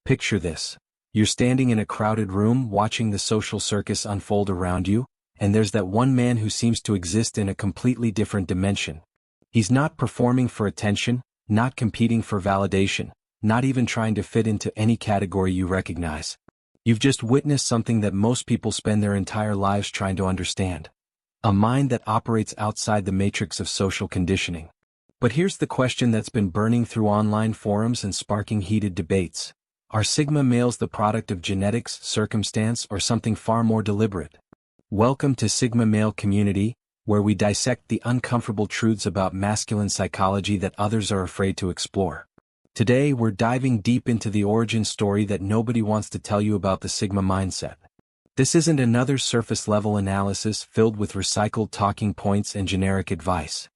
Picture this. You're standing in a crowded room watching the social circus unfold around you, and there's that one man who seems to exist in a completely different dimension. He's not performing for attention, not competing for validation, not even trying to fit into any category you recognize. You've just witnessed something that most people spend their entire lives trying to understand. A mind that operates outside the matrix of social conditioning. But here's the question that's been burning through online forums and sparking heated debates. Are Sigma males the product of genetics, circumstance, or something far more deliberate? Welcome to Sigma Male Community, where we dissect the uncomfortable truths about masculine psychology that others are afraid to explore. Today we're diving deep into the origin story that nobody wants to tell you about the Sigma mindset. This isn't another surface-level analysis filled with recycled talking points and generic advice.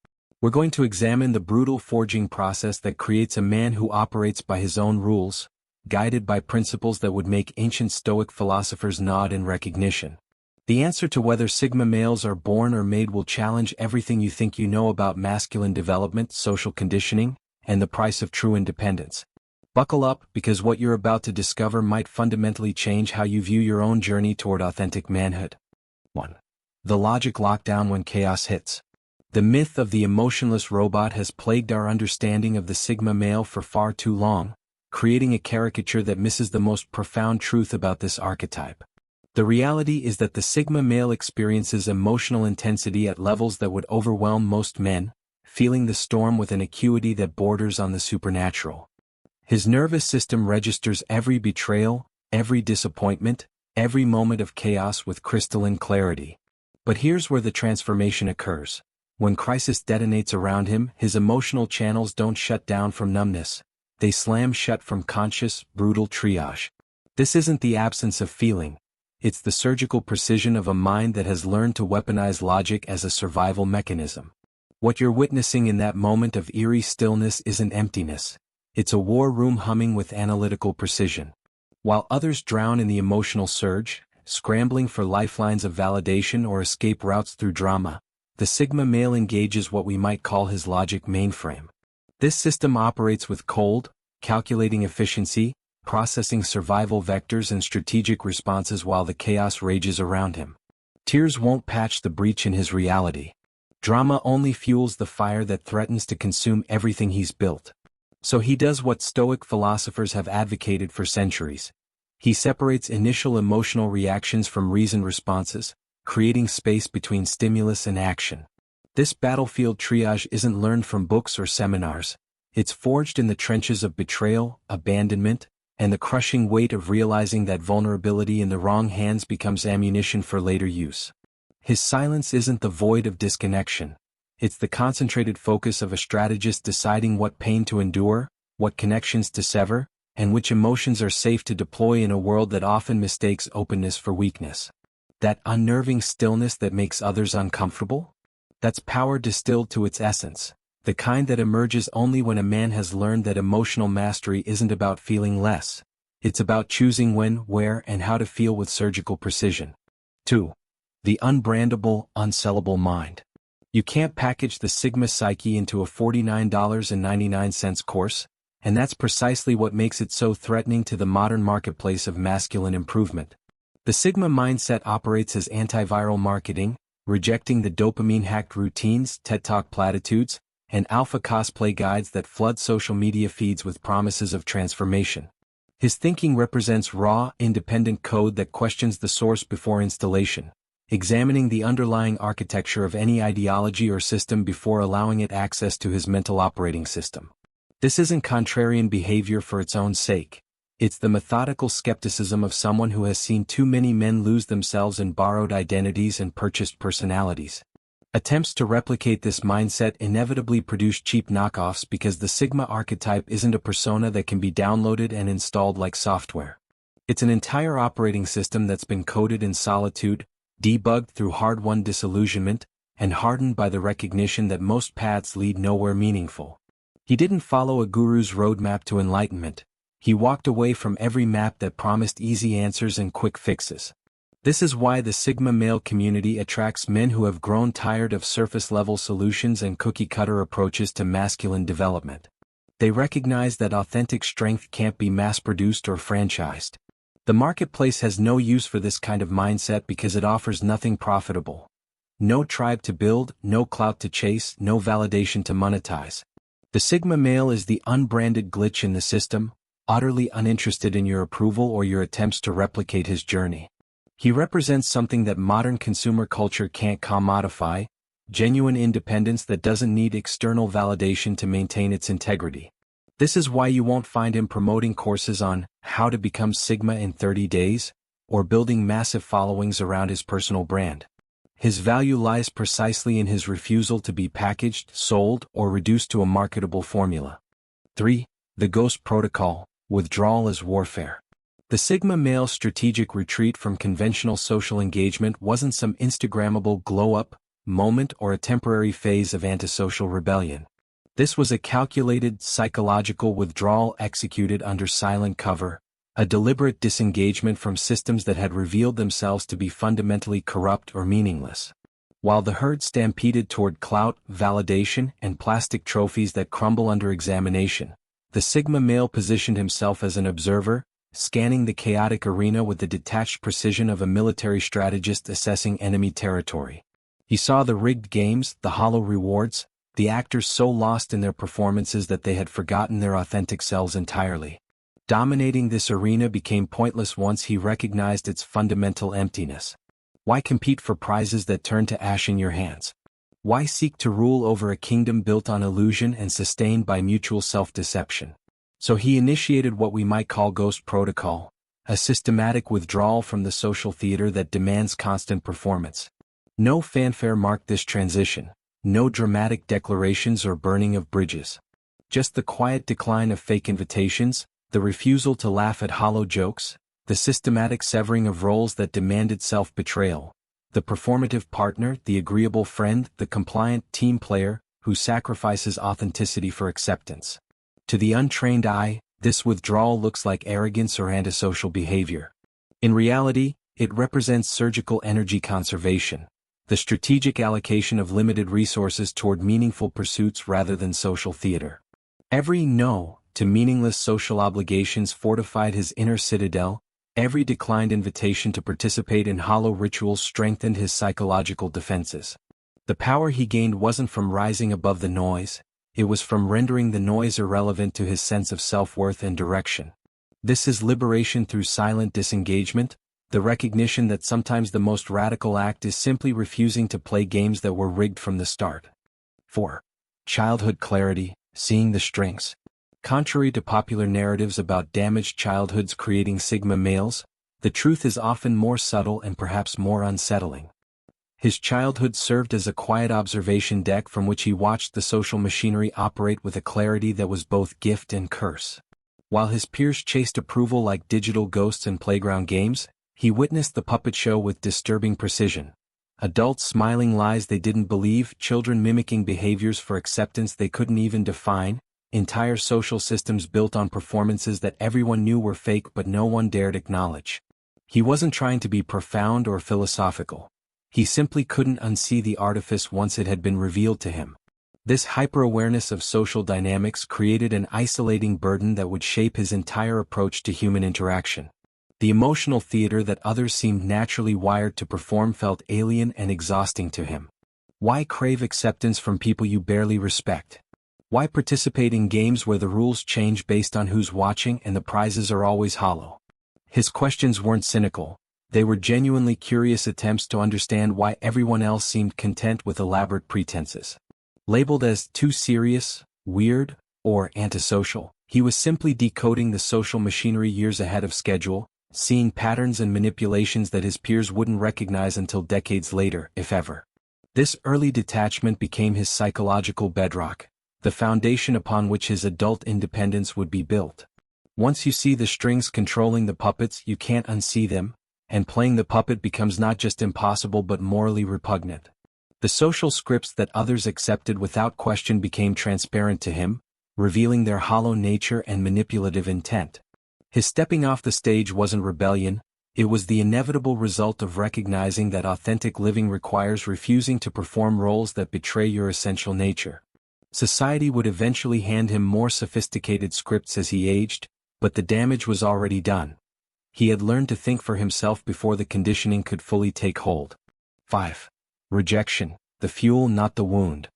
We're going to examine the brutal forging process that creates a man who operates by his own rules, guided by principles that would make ancient Stoic philosophers nod in recognition. The answer to whether Sigma males are born or made will challenge everything you think you know about masculine development, social conditioning, and the price of true independence. Buckle up, because what you're about to discover might fundamentally change how you view your own journey toward authentic manhood. 1. The logic lockdown when chaos hits. The myth of the emotionless robot has plagued our understanding of the Sigma male for far too long, creating a caricature that misses the most profound truth about this archetype. The reality is that the Sigma male experiences emotional intensity at levels that would overwhelm most men, feeling the storm with an acuity that borders on the supernatural. His nervous system registers every betrayal, every disappointment, every moment of chaos with crystalline clarity. But here's where the transformation occurs. When crisis detonates around him, his emotional channels don't shut down from numbness. They slam shut from conscious, brutal triage. This isn't the absence of feeling. It's the surgical precision of a mind that has learned to weaponize logic as a survival mechanism. What you're witnessing in that moment of eerie stillness isn't emptiness. It's a war room humming with analytical precision. While others drown in the emotional surge, scrambling for lifelines of validation or escape routes through drama, the Sigma male engages what we might call his logic mainframe. This system operates with cold, calculating efficiency, processing survival vectors and strategic responses while the chaos rages around him. Tears won't patch the breach in his reality. Drama only fuels the fire that threatens to consume everything he's built. So he does what Stoic philosophers have advocated for centuries. He separates initial emotional reactions from reasoned responses, creating space between stimulus and action. This battlefield triage isn't learned from books or seminars. It's forged in the trenches of betrayal, abandonment, and the crushing weight of realizing that vulnerability in the wrong hands becomes ammunition for later use. His silence isn't the void of disconnection. It's the concentrated focus of a strategist deciding what pain to endure, what connections to sever, and which emotions are safe to deploy in a world that often mistakes openness for weakness. That unnerving stillness that makes others uncomfortable? That's power distilled to its essence, the kind that emerges only when a man has learned that emotional mastery isn't about feeling less. It's about choosing when, where, and how to feel with surgical precision. 2. The unbrandable, unsellable mind. You can't package the Sigma psyche into a $49.99 course, and that's precisely what makes it so threatening to the modern marketplace of masculine improvement. The Sigma mindset operates as antiviral marketing, rejecting the dopamine-hacked routines, TED Talk platitudes, and alpha cosplay guides that flood social media feeds with promises of transformation. His thinking represents raw, independent code that questions the source before installation, examining the underlying architecture of any ideology or system before allowing it access to his mental operating system. This isn't contrarian behavior for its own sake. It's the methodical skepticism of someone who has seen too many men lose themselves in borrowed identities and purchased personalities. Attempts to replicate this mindset inevitably produce cheap knockoffs because the Sigma archetype isn't a persona that can be downloaded and installed like software. It's an entire operating system that's been coded in solitude, debugged through hard-won disillusionment, and hardened by the recognition that most paths lead nowhere meaningful. He didn't follow a guru's roadmap to enlightenment. He walked away from every map that promised easy answers and quick fixes. This is why the Sigma male community attracts men who have grown tired of surface-level solutions and cookie-cutter approaches to masculine development. They recognize that authentic strength can't be mass-produced or franchised. The marketplace has no use for this kind of mindset because it offers nothing profitable. No tribe to build, no clout to chase, no validation to monetize. The Sigma male is the unbranded glitch in the system, utterly uninterested in your approval or your attempts to replicate his journey. He represents something that modern consumer culture can't commodify, genuine independence that doesn't need external validation to maintain its integrity. This is why you won't find him promoting courses on how to become Sigma in 30 days, or building massive followings around his personal brand. His value lies precisely in his refusal to be packaged, sold, or reduced to a marketable formula. 3. The Ghost Protocol, Withdrawal as Warfare. The Sigma male's strategic retreat from conventional social engagement wasn't some Instagrammable glow-up moment or a temporary phase of antisocial rebellion. This was a calculated, psychological withdrawal executed under silent cover, a deliberate disengagement from systems that had revealed themselves to be fundamentally corrupt or meaningless. While the herd stampeded toward clout, validation, and plastic trophies that crumble under examination, the Sigma male positioned himself as an observer, scanning the chaotic arena with the detached precision of a military strategist assessing enemy territory. He saw the rigged games, the hollow rewards, the actors so lost in their performances that they had forgotten their authentic selves entirely. Dominating this arena became pointless once he recognized its fundamental emptiness. Why compete for prizes that turn to ash in your hands? Why seek to rule over a kingdom built on illusion and sustained by mutual self-deception? So he initiated what we might call Ghost Protocol, a systematic withdrawal from the social theater that demands constant performance. No fanfare marked this transition, no dramatic declarations or burning of bridges. Just the quiet decline of fake invitations, the refusal to laugh at hollow jokes, the systematic severing of roles that demanded self-betrayal, the performative partner, the agreeable friend, the compliant team player, who sacrifices authenticity for acceptance. To the untrained eye, this withdrawal looks like arrogance or antisocial behavior. In reality, it represents surgical energy conservation, the strategic allocation of limited resources toward meaningful pursuits rather than social theater. Every no to meaningless social obligations fortified his inner citadel, every declined invitation to participate in hollow rituals strengthened his psychological defenses. The power he gained wasn't from rising above the noise, it was from rendering the noise irrelevant to his sense of self-worth and direction. This is liberation through silent disengagement, the recognition that sometimes the most radical act is simply refusing to play games that were rigged from the start. 4. Childhood clarity, seeing the strengths. Contrary to popular narratives about damaged childhoods creating Sigma males, the truth is often more subtle and perhaps more unsettling. His childhood served as a quiet observation deck from which he watched the social machinery operate with a clarity that was both gift and curse. While his peers chased approval like digital ghosts in playground games, he witnessed the puppet show with disturbing precision. Adults smiling lies they didn't believe, children mimicking behaviors for acceptance they couldn't even define, entire social systems built on performances that everyone knew were fake but no one dared acknowledge. He wasn't trying to be profound or philosophical. He simply couldn't unsee the artifice once it had been revealed to him. This hyper-awareness of social dynamics created an isolating burden that would shape his entire approach to human interaction. The emotional theater that others seemed naturally wired to perform felt alien and exhausting to him. Why crave acceptance from people you barely respect? Why participate in games where the rules change based on who's watching and the prizes are always hollow? His questions weren't cynical. They were genuinely curious attempts to understand why everyone else seemed content with elaborate pretenses. Labeled as too serious, weird, or antisocial, he was simply decoding the social machinery years ahead of schedule, seeing patterns and manipulations that his peers wouldn't recognize until decades later, if ever. This early detachment became his psychological bedrock, the foundation upon which his adult independence would be built. Once you see the strings controlling the puppets, you can't unsee them, and playing the puppet becomes not just impossible but morally repugnant. The social scripts that others accepted without question became transparent to him, revealing their hollow nature and manipulative intent. His stepping off the stage wasn't rebellion, it was the inevitable result of recognizing that authentic living requires refusing to perform roles that betray your essential nature. Society would eventually hand him more sophisticated scripts as he aged, but the damage was already done. He had learned to think for himself before the conditioning could fully take hold. 5. Rejection, the fuel not the wound.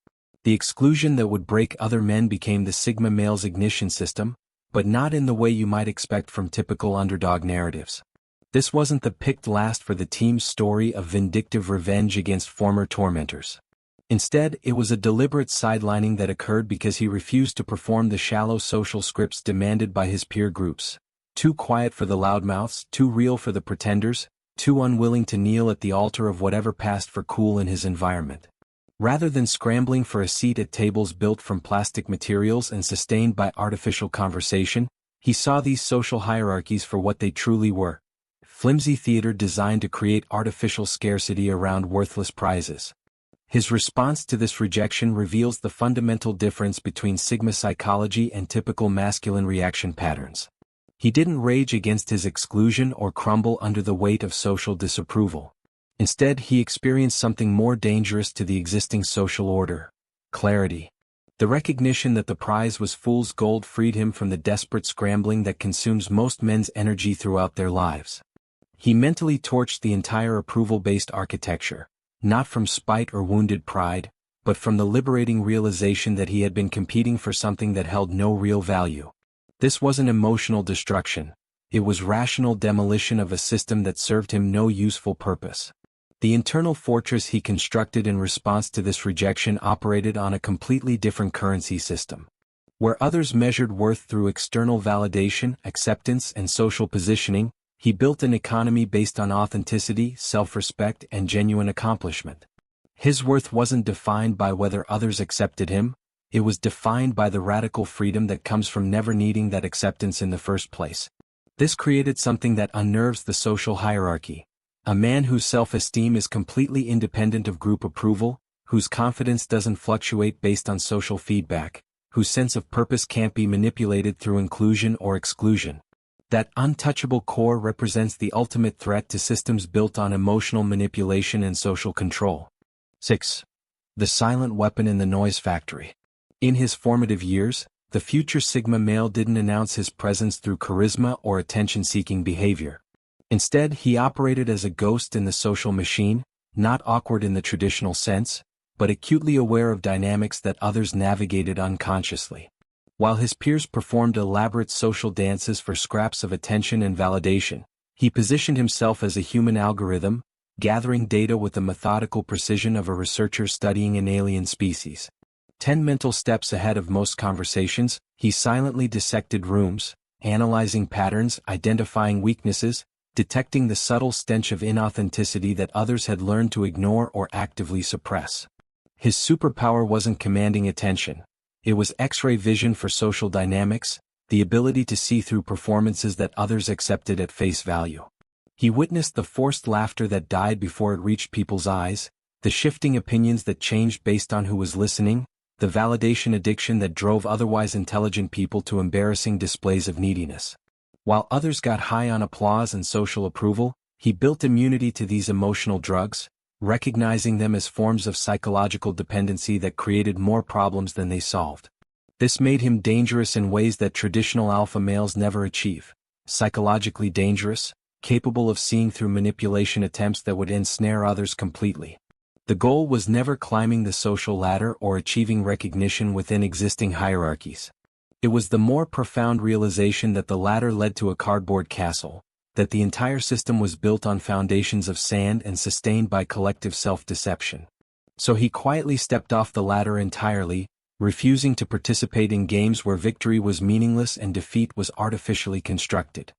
The exclusion that would break other men became the Sigma male's ignition system, but not in the way you might expect from typical underdog narratives. This wasn't the picked last for the team's story of vindictive revenge against former tormentors. Instead, it was a deliberate sidelining that occurred because he refused to perform the shallow social scripts demanded by his peer groups. Too quiet for the loudmouths, too real for the pretenders, too unwilling to kneel at the altar of whatever passed for cool in his environment. Rather than scrambling for a seat at tables built from plastic materials and sustained by artificial conversation, he saw these social hierarchies for what they truly were: flimsy theater designed to create artificial scarcity around worthless prizes. His response to this rejection reveals the fundamental difference between Sigma psychology and typical masculine reaction patterns. He didn't rage against his exclusion or crumble under the weight of social disapproval. Instead, he experienced something more dangerous to the existing social order: clarity. The recognition that the prize was fool's gold freed him from the desperate scrambling that consumes most men's energy throughout their lives. He mentally torched the entire approval-based architecture, not from spite or wounded pride, but from the liberating realization that he had been competing for something that held no real value. This wasn't emotional destruction, it was rational demolition of a system that served him no useful purpose. The internal fortress he constructed in response to this rejection operated on a completely different currency system. Where others measured worth through external validation, acceptance, and social positioning, he built an economy based on authenticity, self-respect, and genuine accomplishment. His worth wasn't defined by whether others accepted him, it was defined by the radical freedom that comes from never needing that acceptance in the first place. This created something that unnerves the social hierarchy: a man whose self-esteem is completely independent of group approval, whose confidence doesn't fluctuate based on social feedback, whose sense of purpose can't be manipulated through inclusion or exclusion. That untouchable core represents the ultimate threat to systems built on emotional manipulation and social control. 6. The silent weapon in the noise factory. In his formative years, the future Sigma male didn't announce his presence through charisma or attention-seeking behavior. Instead, he operated as a ghost in the social machine, not awkward in the traditional sense, but acutely aware of dynamics that others navigated unconsciously. While his peers performed elaborate social dances for scraps of attention and validation, he positioned himself as a human algorithm, gathering data with the methodical precision of a researcher studying an alien species. 10 mental steps ahead of most conversations, he silently dissected rooms, analyzing patterns, identifying weaknesses, detecting the subtle stench of inauthenticity that others had learned to ignore or actively suppress. His superpower wasn't commanding attention. It was X-ray vision for social dynamics, the ability to see through performances that others accepted at face value. He witnessed the forced laughter that died before it reached people's eyes, the shifting opinions that changed based on who was listening, the validation addiction that drove otherwise intelligent people to embarrassing displays of neediness. While others got high on applause and social approval, he built immunity to these emotional drugs, recognizing them as forms of psychological dependency that created more problems than they solved. This made him dangerous in ways that traditional alpha males never achieve: psychologically dangerous, capable of seeing through manipulation attempts that would ensnare others completely. The goal was never climbing the social ladder or achieving recognition within existing hierarchies. It was the more profound realization that the ladder led to a cardboard castle, that the entire system was built on foundations of sand and sustained by collective self-deception. So he quietly stepped off the ladder entirely, refusing to participate in games where victory was meaningless and defeat was artificially constructed.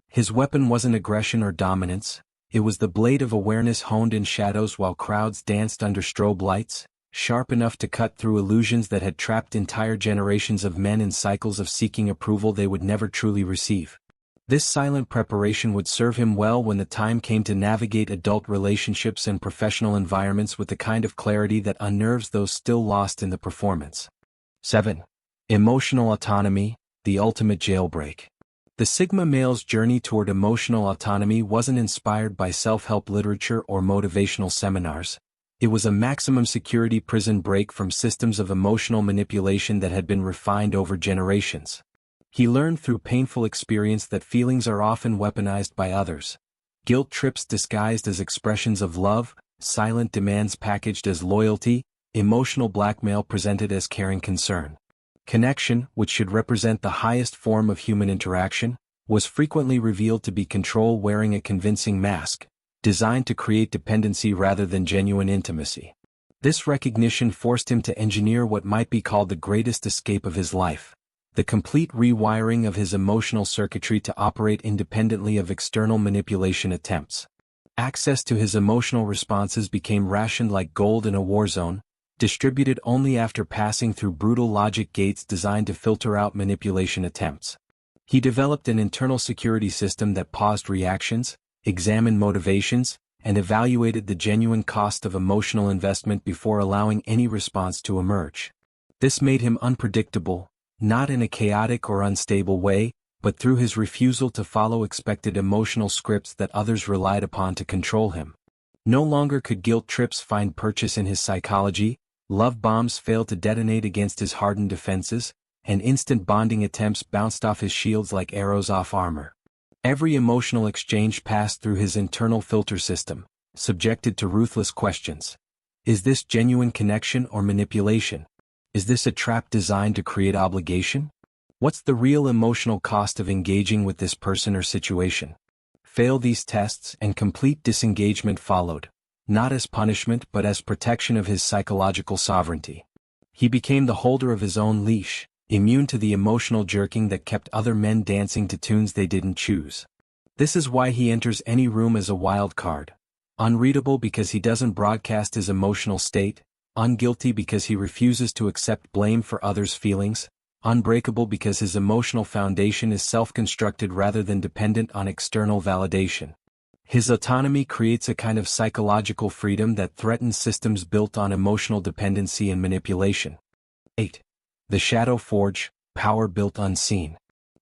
His weapon wasn't aggression or dominance, it was the blade of awareness honed in shadows while crowds danced under strobe lights, sharp enough to cut through illusions that had trapped entire generations of men in cycles of seeking approval they would never truly receive. This silent preparation would serve him well when the time came to navigate adult relationships and professional environments with the kind of clarity that unnerves those still lost in the performance. 7. Emotional autonomy, the ultimate jailbreak. The Sigma male's journey toward emotional autonomy wasn't inspired by self-help literature or motivational seminars. It was a maximum security prison break from systems of emotional manipulation that had been refined over generations. He learned through painful experience that feelings are often weaponized by others. Guilt trips disguised as expressions of love, silent demands packaged as loyalty, emotional blackmail presented as caring concern. Connection, which should represent the highest form of human interaction, was frequently revealed to be control wearing a convincing mask, designed to create dependency rather than genuine intimacy. This recognition forced him to engineer what might be called the greatest escape of his life: the complete rewiring of his emotional circuitry to operate independently of external manipulation attempts. Access to his emotional responses became rationed like gold in a war zone, distributed only after passing through brutal logic gates designed to filter out manipulation attempts. He developed an internal security system that paused reactions, examined motivations, and evaluated the genuine cost of emotional investment before allowing any response to emerge. This made him unpredictable, not in a chaotic or unstable way, but through his refusal to follow expected emotional scripts that others relied upon to control him. No longer could guilt trips find purchase in his psychology, love bombs failed to detonate against his hardened defenses, and instant bonding attempts bounced off his shields like arrows off armor. Every emotional exchange passed through his internal filter system, subjected to ruthless questions. Is this genuine connection or manipulation? Is this a trap designed to create obligation? What's the real emotional cost of engaging with this person or situation? Fail these tests and complete disengagement followed, not as punishment but as protection of his psychological sovereignty. He became the holder of his own leash, immune to the emotional jerking that kept other men dancing to tunes they didn't choose. This is why he enters any room as a wild card. Unreadable because he doesn't broadcast his emotional state, unguilty because he refuses to accept blame for others' feelings, unbreakable because his emotional foundation is self-constructed rather than dependent on external validation. His autonomy creates a kind of psychological freedom that threatens systems built on emotional dependency and manipulation. 8. The Shadow Forge, power built unseen.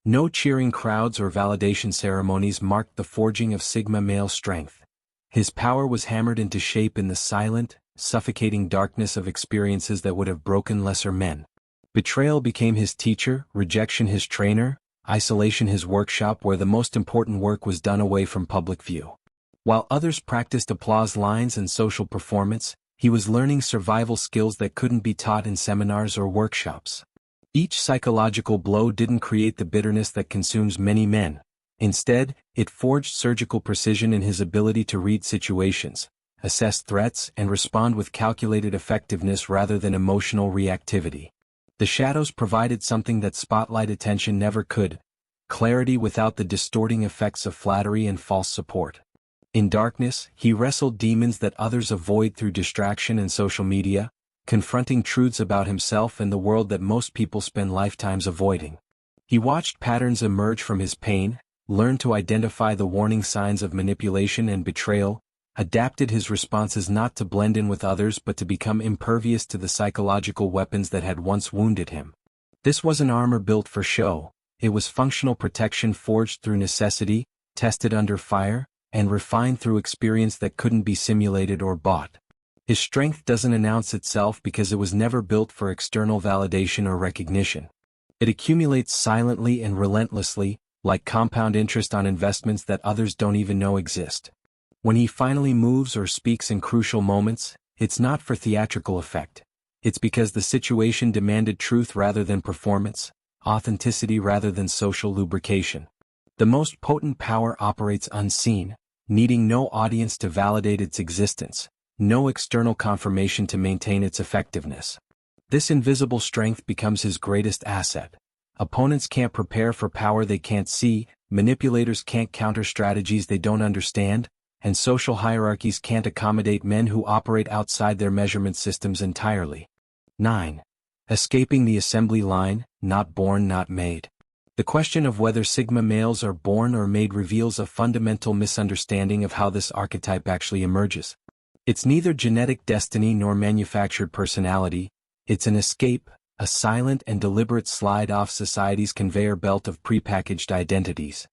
No cheering crowds or validation ceremonies marked the forging of Sigma male strength. His power was hammered into shape in the silent, suffocating darkness of experiences that would have broken lesser men. Betrayal became his teacher, rejection his trainer, isolation his workshop where the most important work was done away from public view. While others practiced applause lines and social performance, he was learning survival skills that couldn't be taught in seminars or workshops. Each psychological blow didn't create the bitterness that consumes many men. Instead, it forged surgical precision in his ability to read situations, assess threats, and respond with calculated effectiveness rather than emotional reactivity. The shadows provided something that spotlight attention never could: clarity without the distorting effects of flattery and false support. In darkness, he wrestled demons that others avoid through distraction and social media, confronting truths about himself and the world that most people spend lifetimes avoiding. He watched patterns emerge from his pain, learned to identify the warning signs of manipulation and betrayal, adapted his responses not to blend in with others but to become impervious to the psychological weapons that had once wounded him. This wasn't armor built for show, it was functional protection forged through necessity, tested under fire, and refined through experience that couldn't be simulated or bought. His strength doesn't announce itself because it was never built for external validation or recognition. It accumulates silently and relentlessly, like compound interest on investments that others don't even know exist. When he finally moves or speaks in crucial moments, it's not for theatrical effect. It's because the situation demanded truth rather than performance, authenticity rather than social lubrication. The most potent power operates unseen, needing no audience to validate its existence, no external confirmation to maintain its effectiveness. This invisible strength becomes his greatest asset. Opponents can't prepare for power they can't see, manipulators can't counter strategies they don't understand, and social hierarchies can't accommodate men who operate outside their measurement systems entirely. 9. Escaping the assembly line, not born, not made. The question of whether Sigma males are born or made reveals a fundamental misunderstanding of how this archetype actually emerges. It's neither genetic destiny nor manufactured personality, it's an escape, a silent and deliberate slide off society's conveyor belt of prepackaged identities.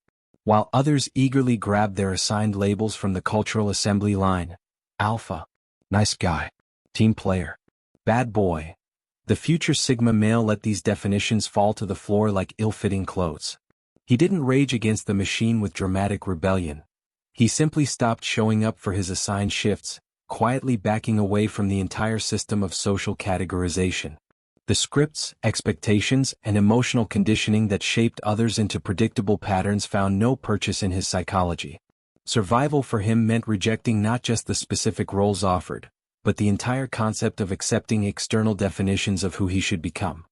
While others eagerly grab their assigned labels from the cultural assembly line: alpha, nice guy, Team player. Bad boy. The future Sigma male let these definitions fall to the floor like ill-fitting clothes. He didn't rage against the machine with dramatic rebellion. He simply stopped showing up for his assigned shifts, quietly backing away from the entire system of social categorization. The scripts, expectations, and emotional conditioning that shaped others into predictable patterns found no purchase in his psychology. Survival for him meant rejecting not just the specific roles offered, but the entire concept of accepting external definitions of who he should become.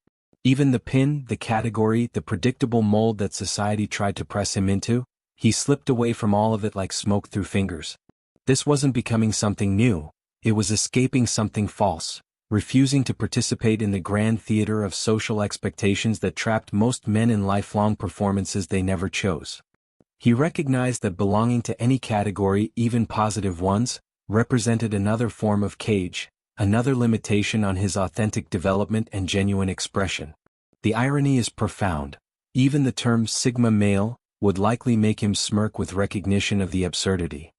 Even the pin, the category, the predictable mold that society tried to press him into, he slipped away from all of it like smoke through fingers. This wasn't becoming something new, it was escaping something false, refusing to participate in the grand theater of social expectations that trapped most men in lifelong performances they never chose. He recognized that belonging to any category, even positive ones, represented another form of cage, another limitation on his authentic development and genuine expression. The irony is profound. Even the term Sigma male would likely make him smirk with recognition of the absurdity.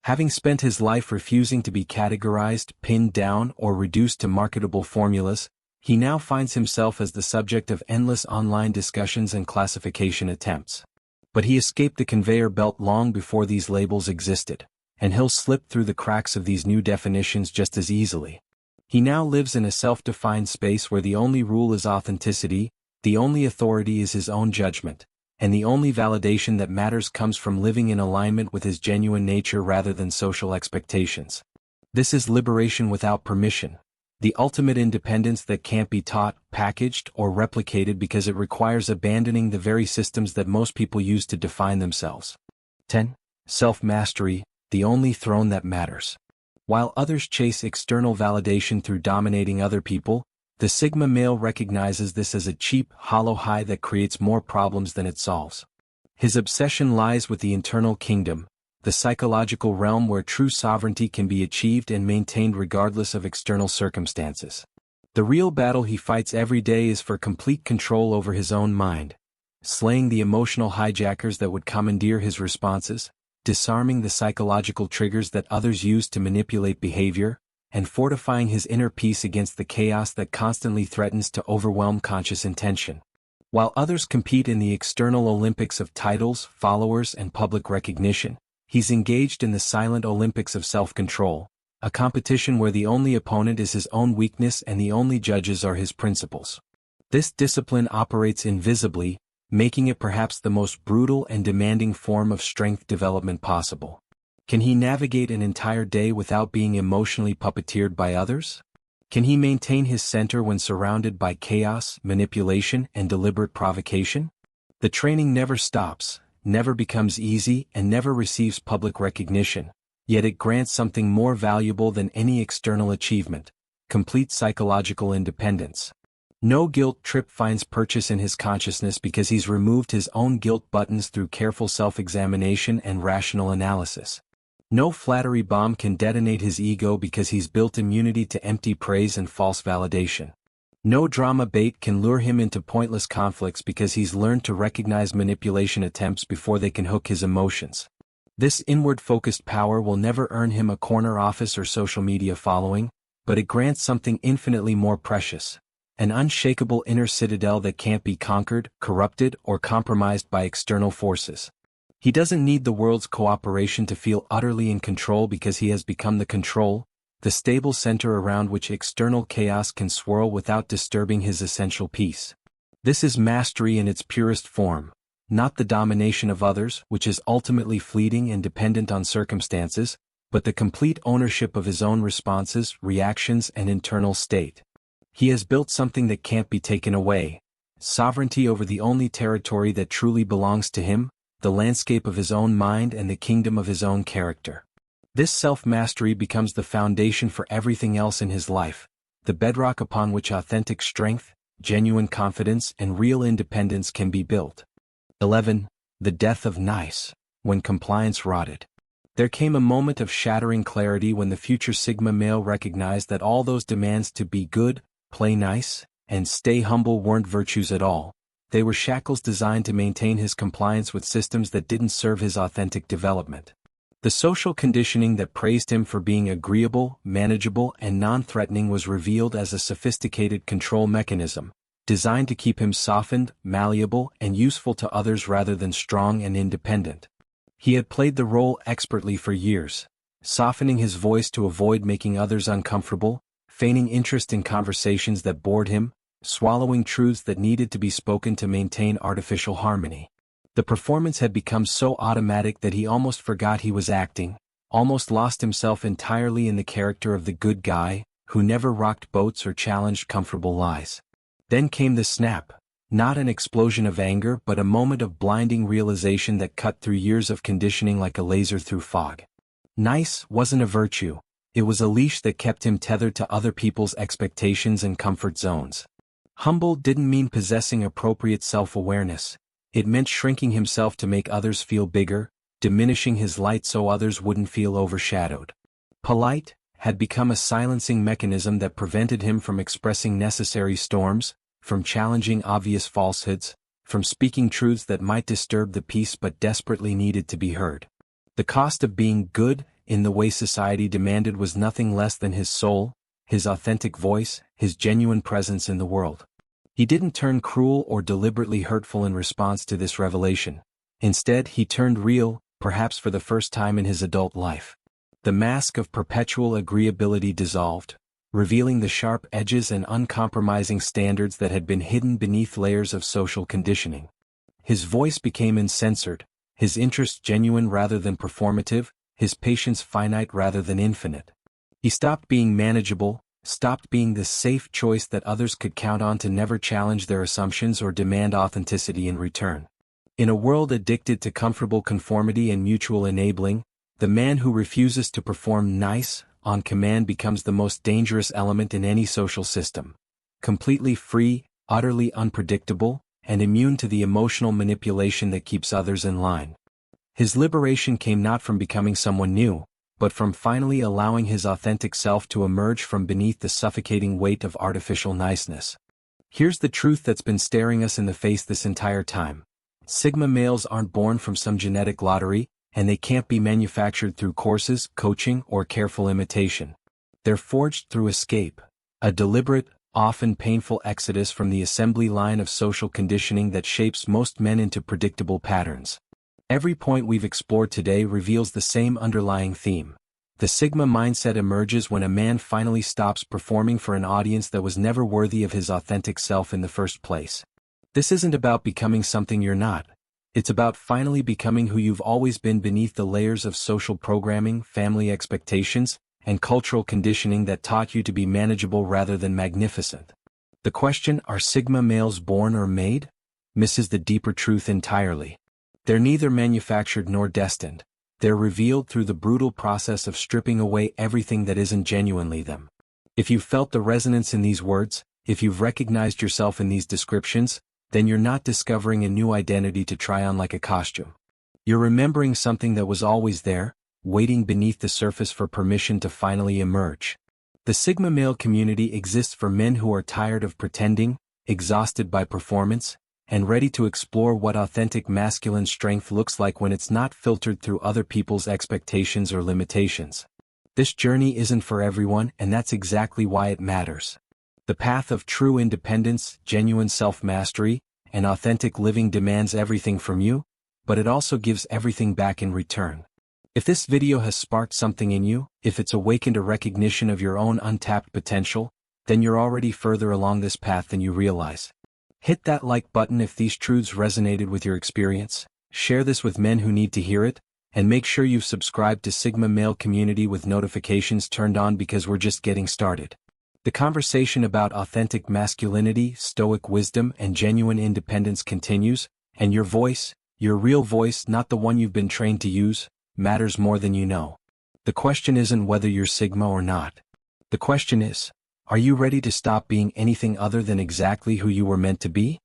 Having spent his life refusing to be categorized, pinned down, or reduced to marketable formulas, he now finds himself as the subject of endless online discussions and classification attempts. But he escaped the conveyor belt long before these labels existed, and he'll slip through the cracks of these new definitions just as easily. He now lives in a self-defined space where the only rule is authenticity, the only authority is his own judgment, and the only validation that matters comes from living in alignment with his genuine nature rather than social expectations. This is liberation without permission, the ultimate independence that can't be taught, packaged, or replicated because it requires abandoning the very systems that most people use to define themselves. 10. Self-mastery, the only throne that matters. While others chase external validation through dominating other people, the Sigma male recognizes this as a cheap, hollow high that creates more problems than it solves. His obsession lies with the internal kingdom, the psychological realm where true sovereignty can be achieved and maintained regardless of external circumstances. The real battle he fights every day is for complete control over his own mind, slaying the emotional hijackers that would commandeer his responses, disarming the psychological triggers that others use to manipulate behavior, and fortifying his inner peace against the chaos that constantly threatens to overwhelm conscious intention. While others compete in the external Olympics of titles, followers, and public recognition, he's engaged in the silent Olympics of self-control, a competition where the only opponent is his own weakness and the only judges are his principles. This discipline operates invisibly, making it perhaps the most brutal and demanding form of strength development possible. Can he navigate an entire day without being emotionally puppeteered by others? Can he maintain his center when surrounded by chaos, manipulation, and deliberate provocation? The training never stops, never becomes easy, and never receives public recognition, yet it grants something more valuable than any external achievement: complete psychological independence. No guilt trip finds purchase in his consciousness because he's removed his own guilt buttons through careful self-examination and rational analysis. No flattery bomb can detonate his ego because he's built immunity to empty praise and false validation. No drama bait can lure him into pointless conflicts because he's learned to recognize manipulation attempts before they can hook his emotions. This inward-focused power will never earn him a corner office or social media following, but it grants something infinitely more precious: an unshakable inner citadel that can't be conquered, corrupted, or compromised by external forces. He doesn't need the world's cooperation to feel utterly in control because he has become the control, the stable center around which external chaos can swirl without disturbing his essential peace. This is mastery in its purest form, not the domination of others, which is ultimately fleeting and dependent on circumstances, but the complete ownership of his own responses, reactions, and internal state. He has built something that can't be taken away: sovereignty over the only territory that truly belongs to him, the landscape of his own mind and the kingdom of his own character. This self-mastery becomes the foundation for everything else in his life, the bedrock upon which authentic strength, genuine confidence, and real independence can be built. 11. The death of nice, when compliance rotted. There came a moment of shattering clarity when the future Sigma male recognized that all those demands to be good, play nice, and stay humble weren't virtues at all. They were shackles designed to maintain his compliance with systems that didn't serve his authentic development. The social conditioning that praised him for being agreeable, manageable, and non-threatening was revealed as a sophisticated control mechanism, designed to keep him softened, malleable, and useful to others rather than strong and independent. He had played the role expertly for years, softening his voice to avoid making others uncomfortable, feigning interest in conversations that bored him, swallowing truths that needed to be spoken to maintain artificial harmony. The performance had become so automatic that he almost forgot he was acting, almost lost himself entirely in the character of the good guy, who never rocked boats or challenged comfortable lies. Then came the snap, not an explosion of anger but a moment of blinding realization that cut through years of conditioning like a laser through fog. Nice wasn't a virtue, it was a leash that kept him tethered to other people's expectations and comfort zones. Humble didn't mean possessing appropriate self-awareness. It meant shrinking himself to make others feel bigger, diminishing his light so others wouldn't feel overshadowed. Polite had become a silencing mechanism that prevented him from expressing necessary storms, from challenging obvious falsehoods, from speaking truths that might disturb the peace but desperately needed to be heard. The cost of being good, in the way society demanded, was nothing less than his soul, his authentic voice, his genuine presence in the world. He didn't turn cruel or deliberately hurtful in response to this revelation. Instead, he turned real, perhaps for the first time in his adult life. The mask of perpetual agreeability dissolved, revealing the sharp edges and uncompromising standards that had been hidden beneath layers of social conditioning. His voice became uncensored, his interest genuine rather than performative, his patience finite rather than infinite. He stopped being manageable, stopped being the safe choice that others could count on to never challenge their assumptions or demand authenticity in return. In a world addicted to comfortable conformity and mutual enabling, the man who refuses to perform nice, on command becomes the most dangerous element in any social system. Completely free, utterly unpredictable, and immune to the emotional manipulation that keeps others in line. His liberation came not from becoming someone new, but from finally allowing his authentic self to emerge from beneath the suffocating weight of artificial niceness. Here's the truth that's been staring us in the face this entire time. Sigma males aren't born from some genetic lottery, and they can't be manufactured through courses, coaching, or careful imitation. They're forged through escape, a deliberate, often painful exodus from the assembly line of social conditioning that shapes most men into predictable patterns. Every point we've explored today reveals the same underlying theme. The Sigma mindset emerges when a man finally stops performing for an audience that was never worthy of his authentic self in the first place. This isn't about becoming something you're not. It's about finally becoming who you've always been beneath the layers of social programming, family expectations, and cultural conditioning that taught you to be manageable rather than magnificent. The question, are Sigma males born or made, misses the deeper truth entirely. They're neither manufactured nor destined. They're revealed through the brutal process of stripping away everything that isn't genuinely them. If you've felt the resonance in these words, if you've recognized yourself in these descriptions, then you're not discovering a new identity to try on like a costume. You're remembering something that was always there, waiting beneath the surface for permission to finally emerge. The Sigma male community exists for men who are tired of pretending, exhausted by performance, and ready to explore what authentic masculine strength looks like when it's not filtered through other people's expectations or limitations. This journey isn't for everyone, and that's exactly why it matters. The path of true independence, genuine self-mastery, and authentic living demands everything from you, but it also gives everything back in return. If this video has sparked something in you, if it's awakened a recognition of your own untapped potential, then you're already further along this path than you realize. Hit that like button if these truths resonated with your experience, share this with men who need to hear it, and make sure you've subscribed to Sigma Male Community with notifications turned on because we're just getting started. The conversation about authentic masculinity, stoic wisdom, and genuine independence continues, and your voice, your real voice, not the one you've been trained to use, matters more than you know. The question isn't whether you're Sigma or not. The question is, are you ready to stop being anything other than exactly who you were meant to be?